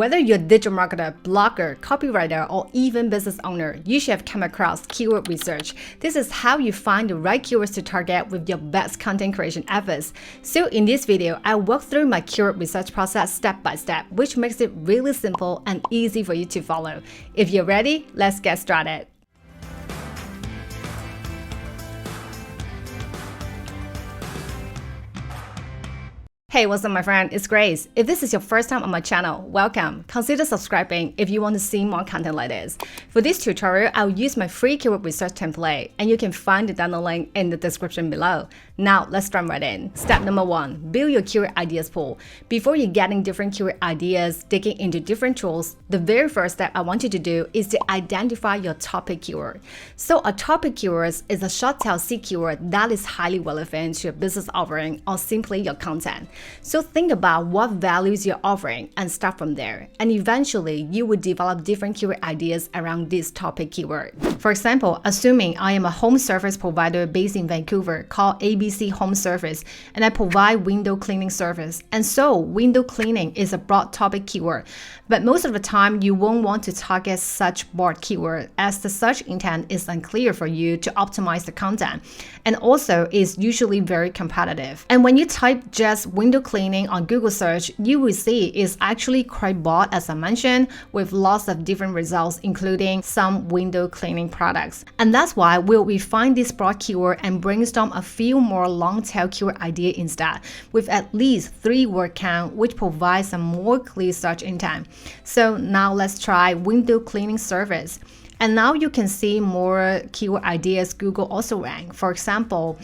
Whether you're a digital marketer, blogger, copywriter, or even business owner, you should have come across keyword research. This is how you find the right keywords to target with your best content creation efforts. So in this video, I'll walk through my keyword research process step by step, which makes it really simple and easy for you to follow. If you're ready, let's get started. Hey, what's up my friend? It's Grace. If this is your first time on my channel, welcome. Consider subscribing if you want to see more content like this. For this tutorial, I'll use my free keyword research template, and you can find the download link in the description below. Now, let's jump right in. Step number 1, build your keyword ideas pool. Before you're getting different keyword ideas, digging into different tools, the very first step I want you to do is to identify your topic keyword. So a topic keyword is a short tail C keyword that is highly relevant to your business offering or simply your content. So think about what values you're offering and start from there. And eventually, you will develop different keyword ideas around this topic keyword. For example, assuming I am a home service provider based in Vancouver called ABC Home Service, and I provide window cleaning service. And so window cleaning is a broad topic keyword. But most of the time, you won't want to target such broad keyword as the search intent is unclear for you to optimize the content. And also is usually very competitive. And when you type just window cleaning on Google search, you will see it's actually quite broad, as I mentioned, with lots of different results, including some window cleaning products. And that's why we'll refine this broad keyword and brainstorm a few more long tail keyword idea instead, with at least 3 word count, which provides a more clear search intent. So now let's try window cleaning service. And now you can see more keyword ideas Google also rank. For example,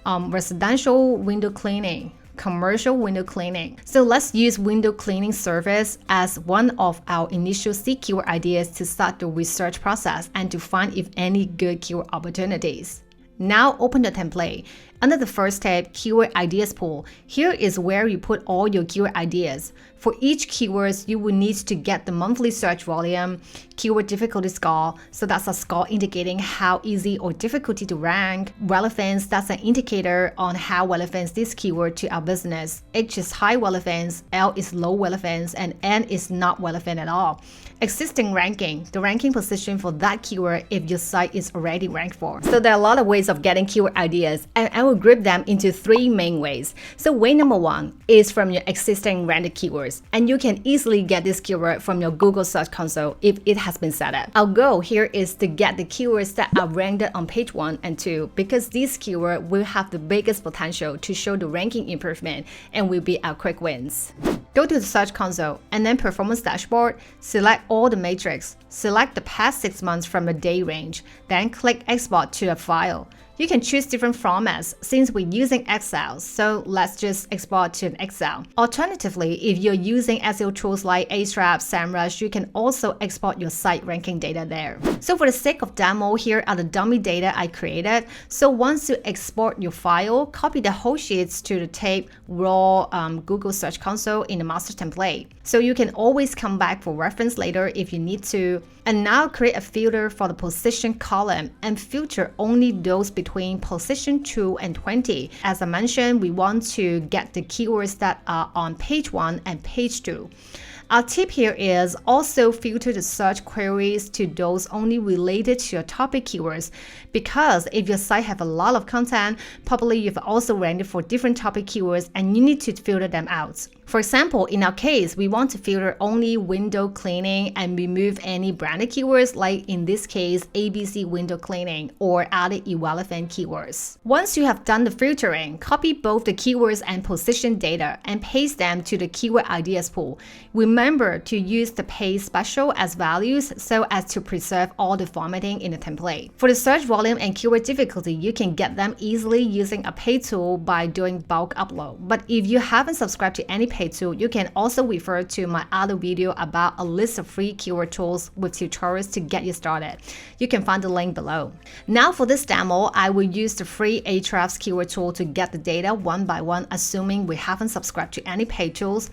residential window cleaning, commercial window cleaning. So let's use window cleaning service as one of our initial C keyword ideas to start the research process and to find if any good keyword opportunities. Now open the template. Under the first tab, Keyword Ideas Pool, here is where you put all your keyword ideas. For each keyword, you will need to get the monthly search volume, keyword difficulty score, so that's a score indicating how easy or difficulty to rank. Relevance, that's an indicator on how relevant this keyword to our business. H is high relevance, L is low relevance, and N is not relevant at all. Existing ranking, the ranking position for that keyword if your site is already ranked for. So there are a lot of ways of getting keyword ideas, and I will group them into 3 main ways. So way number 1 is from your existing ranked keywords, and you can easily get this keyword from your Google Search Console if it has been set up. Our goal here is to get the keywords that are ranked on page 1 and 2 because these keywords will have the biggest potential to show the ranking improvement and will be our quick wins. Go to the Search Console and then Performance Dashboard, select all the metrics, select the past 6 months from the day range, then click Export to a file. You can choose different formats since we're using Excel, so let's just export to an Excel. Alternatively, if you're using SEO tools like Ahrefs, SEMRush, you can also export your site ranking data there. So for the sake of demo, here are the dummy data I created. So once you export your file, copy the whole sheets to the tab raw Google Search Console in the master template. So you can always come back for reference later if you need to. And now create a filter for the position column and filter only those between position 2 and 20. As I mentioned, we want to get the keywords that are on page 1 and page 2. Our tip here is also filter the search queries to those only related to your topic keywords, because if your site have a lot of content, probably you've also ranked for different topic keywords and you need to filter them out. For example, in our case, we want to filter only window cleaning and remove any branded keywords, like in this case, ABC window cleaning, or other irrelevant keywords. Once you have done the filtering, copy both the keywords and position data and paste them to the keyword ideas pool. Remember to use the paste special as values so as to preserve all the formatting in the template. For the search volume and keyword difficulty, you can get them easily using a paid tool by doing bulk upload. But if you haven't subscribed to any paid tool, you can also refer to my other video about a list of free keyword tools with tutorials to get you started. You can find the link below. Now for this demo, I will use the free Ahrefs keyword tool to get the data one by one, assuming we haven't subscribed to any paid tools.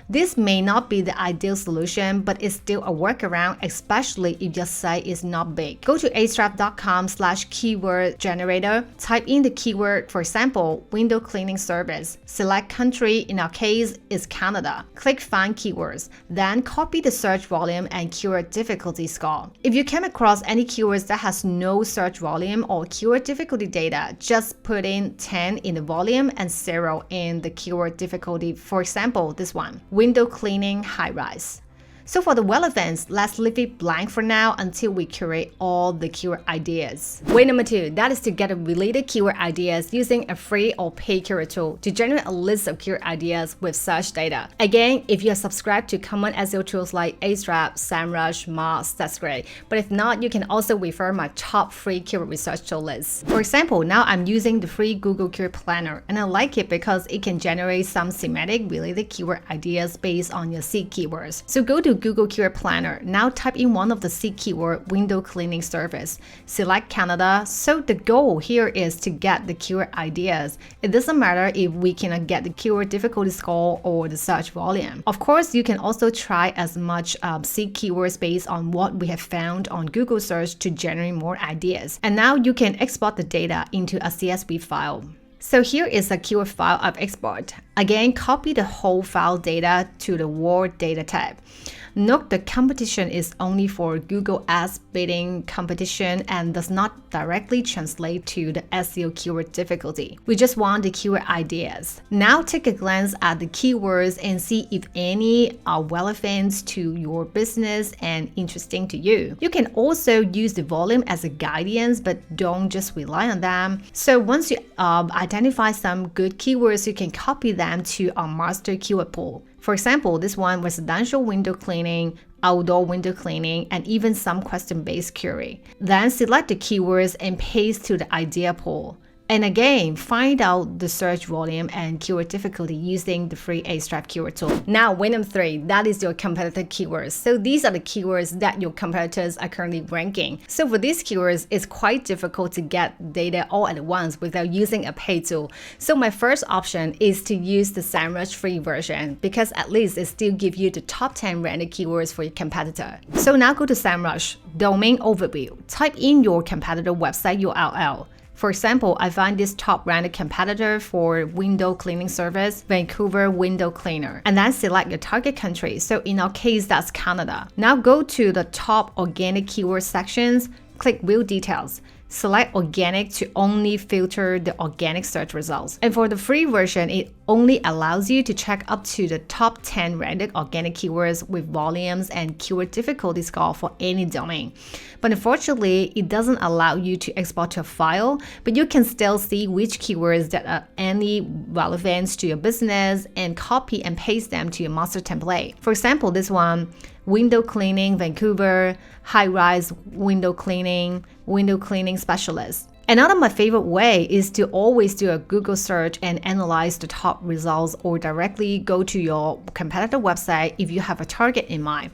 This may not be the ideal solution, but it's still a workaround, especially if your site is not big. Go to ahrefs.com/keyword generator, type in the keyword, for example, window cleaning service. Select country, in our case, is Canada. Click Find Keywords, then copy the search volume and keyword difficulty score. If you came across any keywords that has no search volume or keyword difficulty data, just put in 10 in the volume and 0 in the keyword difficulty. For example, this one, window cleaning high-rise. So for the relevance, let's leave it blank for now until we curate all the keyword ideas. Way number 2, that is to get related keyword ideas using a free or paid keyword tool to generate a list of keyword ideas with such data. Again, if you are subscribed to common SEO tools like Ahrefs, SEMRush, Moz, that's great. But if not, you can also refer my top free keyword research tool list. For example, now I'm using the free Google Keyword Planner, and I like it because it can generate some semantic related keyword ideas based on your seed keywords. So go to Google Keyword Planner. Now type in one of the seed keyword window cleaning service. Select Canada. So the goal here is to get the keyword ideas. It doesn't matter if we cannot get the keyword difficulty score or the search volume. Of course, you can also try as much seed keywords based on what we have found on Google search to generate more ideas. And now you can export the data into a CSV file. So here is a keyword file I've exported. Again, copy the whole file data to the Word Data tab. Note the competition is only for Google Ads bidding competition and does not directly translate to the SEO keyword difficulty. We just want the keyword ideas. Now take a glance at the keywords and see if any are relevant to your business and interesting to you. You can also use the volume as a guidance, but don't just rely on them. So once you identify some good keywords, you can copy them to a master keyword pool. For example, this one, residential window cleaning, outdoor window cleaning, and even some question-based query. Then select the keywords and paste to the idea pool. And again, find out the search volume and keyword difficulty using the free Ahrefs keyword tool. Now, way number 3, that is your competitor keywords. So these are the keywords that your competitors are currently ranking. So for these keywords, it's quite difficult to get data all at once without using a paid tool. So my first option is to use the SEMRush free version because at least it still gives you the top 10 ranked keywords for your competitor. So now go to SEMRush, domain overview, type in your competitor website URL. For example, I find this top-ranked competitor for window cleaning service, Vancouver Window Cleaner, and then select your target country. So in our case, that's Canada. Now go to the top organic keyword sections, click View Details. Select organic to only filter the organic search results. And for the free version, it only allows you to check up to the top 10 ranked organic keywords with volumes and keyword difficulty score for any domain. But unfortunately, it doesn't allow you to export to a file, but you can still see which keywords that are any relevance to your business and copy and paste them to your master template. For example, this one, window cleaning Vancouver, high-rise window cleaning specialist. Another my favorite way is to always do a Google search and analyze the top results or directly go to your competitor website if you have a target in mind.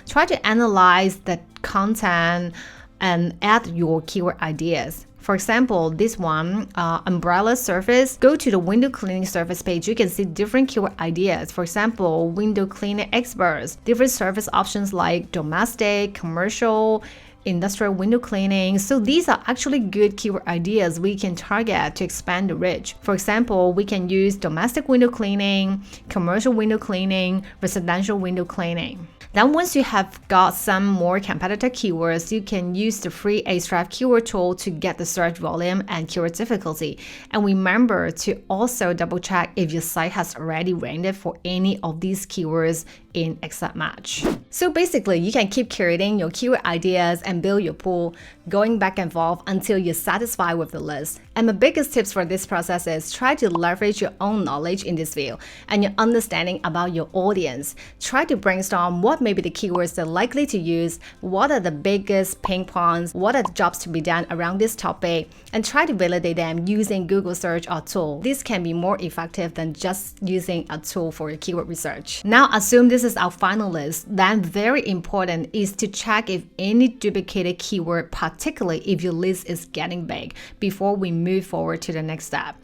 Try to analyze the content and add your keyword ideas. For example, this one, umbrella service, go to the window cleaning service page. You can see different keyword ideas. For example, window cleaning experts, different service options like domestic, commercial, industrial window cleaning. So these are actually good keyword ideas we can target to expand the reach. For example, we can use domestic window cleaning, commercial window cleaning, residential window cleaning. Then once you have got some more competitor keywords, you can use the free Ahrefs keyword tool to get the search volume and keyword difficulty. And remember to also double check if your site has already ranked for any of these keywords in exact match. So basically, you can keep curating your keyword ideas and build your pool, going back and forth until you're satisfied with the list. And my biggest tips for this process is try to leverage your own knowledge in this field and your understanding about your audience. Try to brainstorm what may be the keywords they're likely to use, what are the biggest pain points, what are the jobs to be done around this topic, and try to validate them using Google search or tool. This can be more effective than just using a tool for your keyword research. Now assume this is our final list, then very important is to check if any duplicated keyword, particularly if your list is getting big, before we move forward to the next step.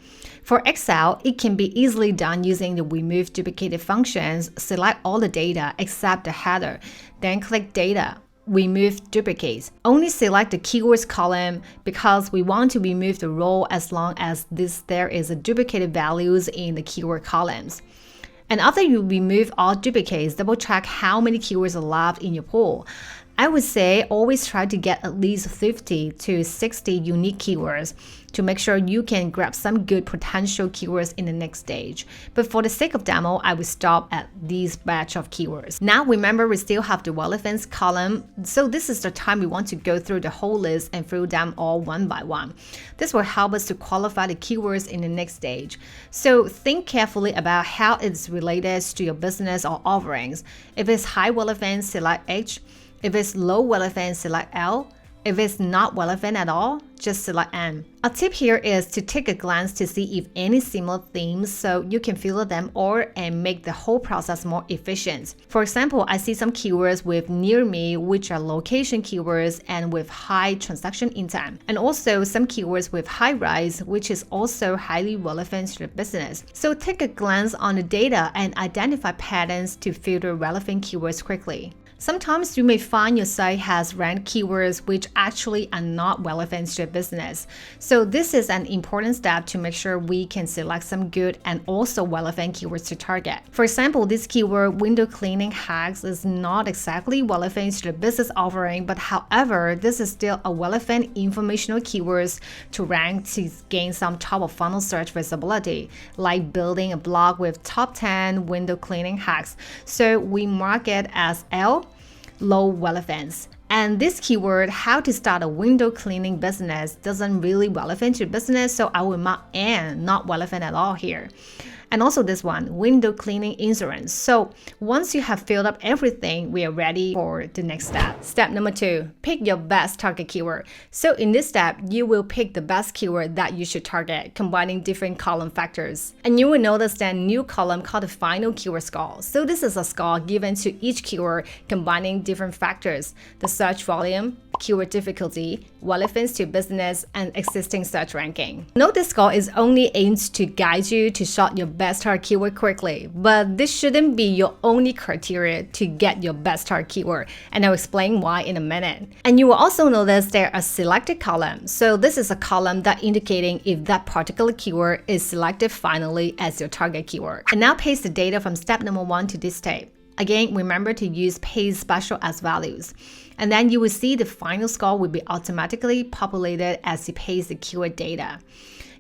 For Excel, it can be easily done using the remove duplicated functions. Select all the data except the header, then click Data, remove duplicates. Only select the keywords column because we want to remove the row as long as there is a duplicated values in the keyword columns. And after you remove all duplicates, double check how many keywords are left in your pool. I would say always try to get at least 50 to 60 unique keywords to make sure you can grab some good potential keywords in the next stage. But for the sake of demo, I will stop at these batch of keywords. Now remember, we still have the relevance column, so this is the time we want to go through the whole list and through them all one by one. This will help us to qualify the keywords in the next stage. So think carefully about how it's related to your business or offerings. If it's high relevance, select H. If it's low relevance, select L. If it's not relevant at all, just select N. A tip here is to take a glance to see if any similar themes so you can filter them all and make the whole process more efficient. For example, I see some keywords with near me, which are location keywords and with high transaction intent, and also some keywords with high rise, which is also highly relevant to the business. So take a glance on the data and identify patterns to filter relevant keywords quickly. Sometimes you may find your site has ranked keywords which actually are not relevant to your business. So this is an important step to make sure we can select some good and also relevant keywords to target. For example, this keyword window cleaning hacks is not exactly relevant to the business offering, but however, this is still a relevant informational keywords to rank to gain some top of funnel search visibility, like building a blog with top 10 window cleaning hacks. So we mark it as L, low relevance. And this keyword, how to start a window cleaning business, doesn't really relevant to business, so I will mark N, not relevant at all here. And also this one, window cleaning insurance. So once you have filled up everything, we are ready for the next step. Step number 2, pick your best target keyword. So in this step, you will pick the best keyword that you should target, combining different column factors. And you will notice that new column called the final keyword score. So this is a score given to each keyword, combining different factors: the search volume, keyword difficulty, relevance to business, and existing search ranking. Note this score is only aimed to guide you to sort your best target keyword quickly, but this shouldn't be your only criteria to get your best target keyword, and I'll explain why in a minute. And you will also notice there are selected columns. So this is a column that indicating if that particular keyword is selected finally as your target keyword. And now paste the data from step number 1 to this tab. Again, remember to use paste special as values. And then you will see the final score will be automatically populated as you paste the keyword data.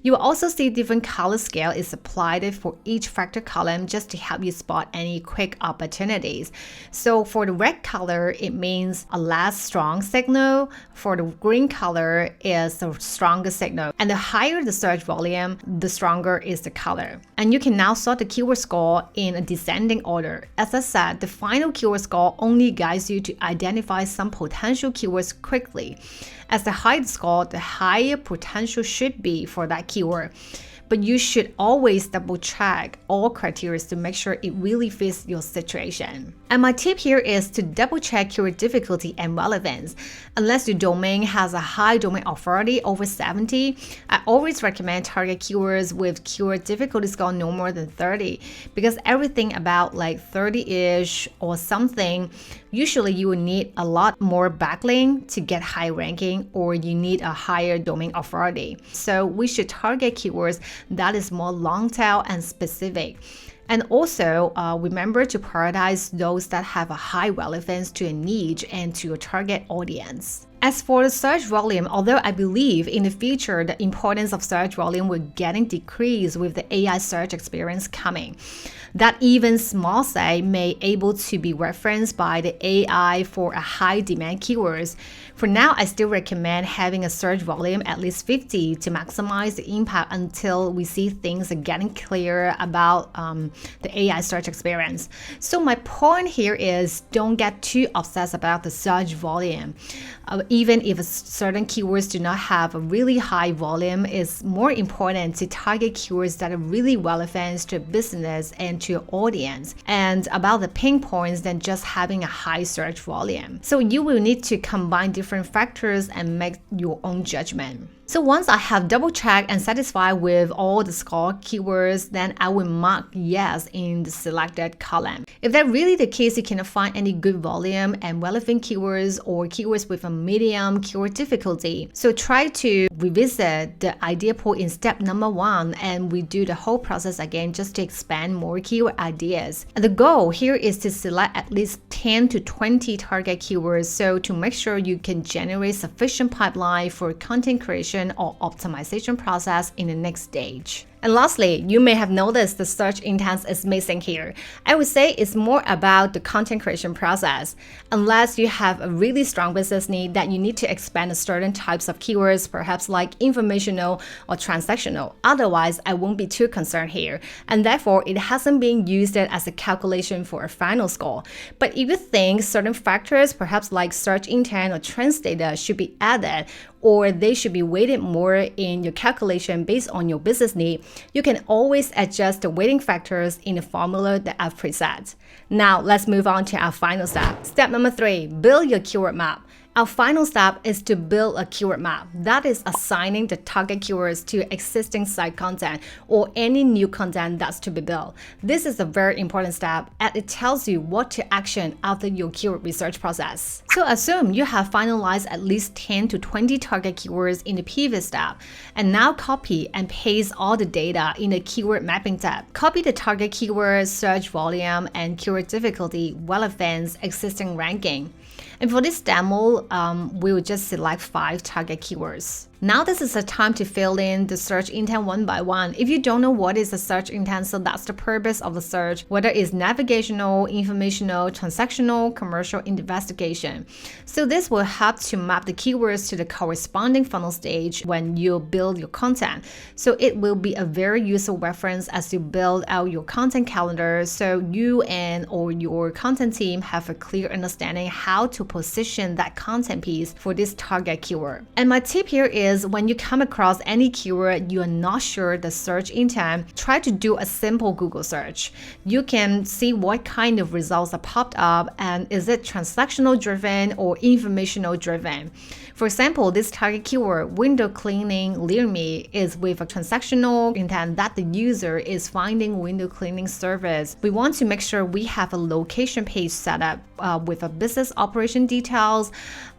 You will also see different color scale is applied for each factor column just to help you spot any quick opportunities. So for the red color, it means a less strong signal. For the green color is the stronger signal. And the higher the search volume, the stronger is the color. And you can now sort the keyword score in a descending order. As I said, the final keyword score only guides you to identify some potential keywords quickly. As the higher the score, the higher potential should be for that keyword. But you should always double check all criteria to make sure it really fits your situation. And my tip here is to double check keyword difficulty and relevance. Unless your domain has a high domain authority over 70, I always recommend target keywords with keyword difficulty score no more than 30, because everything about like 30-ish or something, usually you will need a lot more backlink to get high ranking, or you need a higher domain authority. So we should target keywords that is more long tail and specific. And also remember to prioritize those that have a high relevance to a niche and to your target audience. As for the search volume, although I believe in the future the importance of search volume will getting decreased with the AI search experience coming, that even small site may able to be referenced by the AI for a high demand keywords. For now, I still recommend having a search volume at least 50 to maximize the impact until we see things are getting clear about the AI search experience. So my point here is don't get too obsessed about the search volume. Even if certain keywords do not have a really high volume, it's more important to target keywords that are really relevant to business and to your audience, and about the pain points than just having a high search volume. So you will need to combine different factors and make your own judgment. So once I have double checked and satisfied with all the score keywords, then I will mark yes in the selected column. If that's really the case, you cannot find any good volume and relevant keywords or keywords with a medium medium, keyword difficulty. So try to revisit the idea pool in step number 1 and we do the whole process again just to expand more keyword ideas. And the goal here is to select at least 10 to 20 target keywords so to make sure you can generate sufficient pipeline for content creation or optimization process in the next stage. And lastly, you may have noticed the search intent is missing here. I would say it's more about the content creation process. Unless you have a really strong business need that you need to expand certain types of keywords, perhaps like informational or transactional. Otherwise, I won't be too concerned here. And therefore, it hasn't been used as a calculation for a final score. But if you think certain factors, perhaps like search intent or trends data, should be added, or they should be weighted more in your calculation based on your business need, you can always adjust the weighting factors in the formula that I've preset. Now, let's move on to our final step. Step number 3, build your keyword map. Our final step is to build a keyword map. That is assigning the target keywords to existing site content or any new content that's to be built. This is a very important step and it tells you what to action after your keyword research process. So assume you have finalized at least 10 to 20 target keywords in the previous step and now copy and paste all the data in the keyword mapping tab. Copy the target keywords, search volume, and keyword difficulty, relevance, existing ranking. And for this demo, we will just select 5 target keywords. Now this is the time to fill in the search intent one by one. If you don't know what is a search intent, so that's the purpose of the search, whether it's navigational, informational, transactional, commercial, investigation. So this will help to map the keywords to the corresponding funnel stage when you build your content. So it will be a very useful reference as you build out your content calendar so you and or your content team have a clear understanding how to position that content piece for this target keyword. And my tip here is when you come across any keyword you are not sure the search intent, try to do a simple Google search. You can see what kind of results are popped up and is it transactional driven or informational driven. For example, this target keyword, window cleaning near me, is with a transactional intent that the user is finding window cleaning service. We want to make sure we have a location page set up with a business operation details,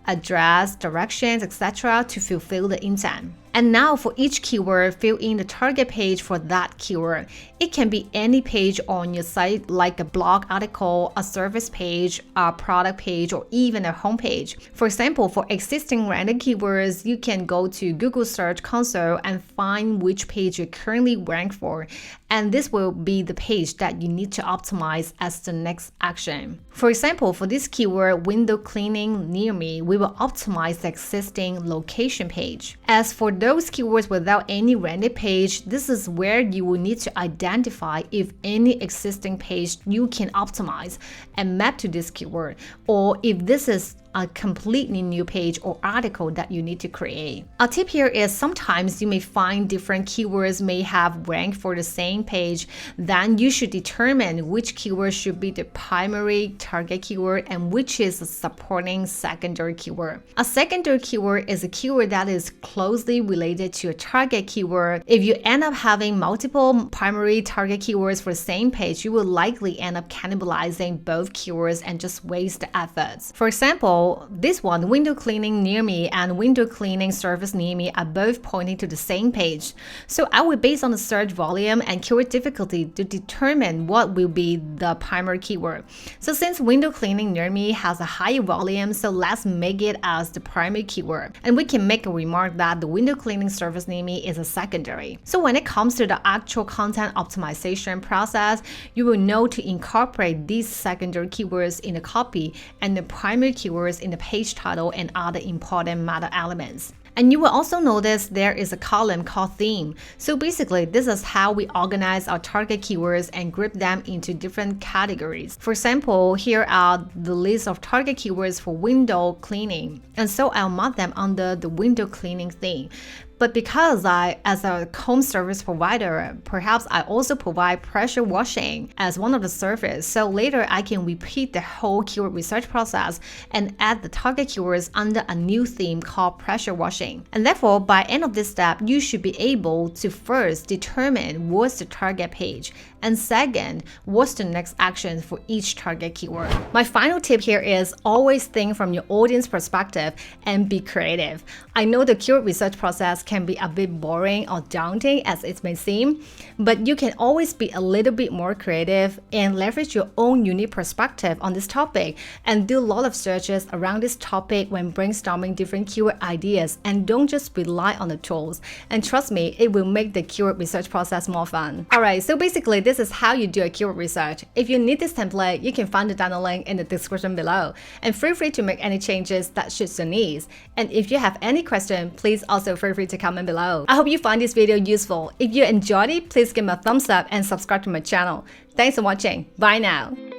address, directions, etc. to fulfill the intent. And now for each keyword, fill in the target page for that keyword. It can be any page on your site like a blog article, a service page, a product page, or even a homepage. For example, for existing random keywords, you can go to Google Search Console and find which page you currently rank for. And this will be the page that you need to optimize as the next action. For example, for this keyword, window cleaning near me, we will optimize the existing location page. As for those keywords without any landing page, this is where you will need to identify if any existing page you can optimize and map to this keyword, or if this is a completely new page or article that you need to create. A tip here is sometimes you may find different keywords may have ranked for the same page. Then you should determine which keyword should be the primary target keyword and which is a supporting secondary keyword. A secondary keyword is a keyword that is closely related to a target keyword. If you end up having multiple primary target keywords for the same page, you will likely end up cannibalizing both keywords and just waste the efforts. For example, this one, window cleaning near me and window cleaning service near me, are both pointing to the same page. So I will base on the search volume and keyword difficulty to determine what will be the primary keyword. So since window cleaning near me has a higher volume, so let's make it as the primary keyword. And we can make a remark that the window cleaning service near me is a secondary. So when it comes to the actual content optimization process, you will know to incorporate these secondary keywords in the copy and the primary keywords in the page title and other important meta elements. And you will also notice there is a column called theme. So basically, this is how we organize our target keywords and group them into different categories. For example, here are the list of target keywords for window cleaning. And so I'll mark them under the window cleaning theme. But because as a home service provider, perhaps I also provide pressure washing as one of the service. So later I can repeat the whole keyword research process and add the target keywords under a new theme called pressure washing. And therefore, by end of this step, you should be able to first determine what's the target page, and second, what's the next action for each target keyword. My final tip here is always think from your audience perspective and be creative. I know the keyword research process can be a bit boring or daunting as it may seem, but you can always be a little bit more creative and leverage your own unique perspective on this topic and do a lot of searches around this topic when brainstorming different keyword ideas, and don't just rely on the tools. And trust me, it will make the keyword research process more fun. Alright, so basically this is how you do a keyword research. If you need this template, you can find the download link in the description below, and feel free to make any changes that suits your needs. And if you have any question, please also feel free to comment below. I hope you find this video useful. If you enjoyed it, please give me a thumbs up and subscribe to my channel. Thanks for watching. Bye now.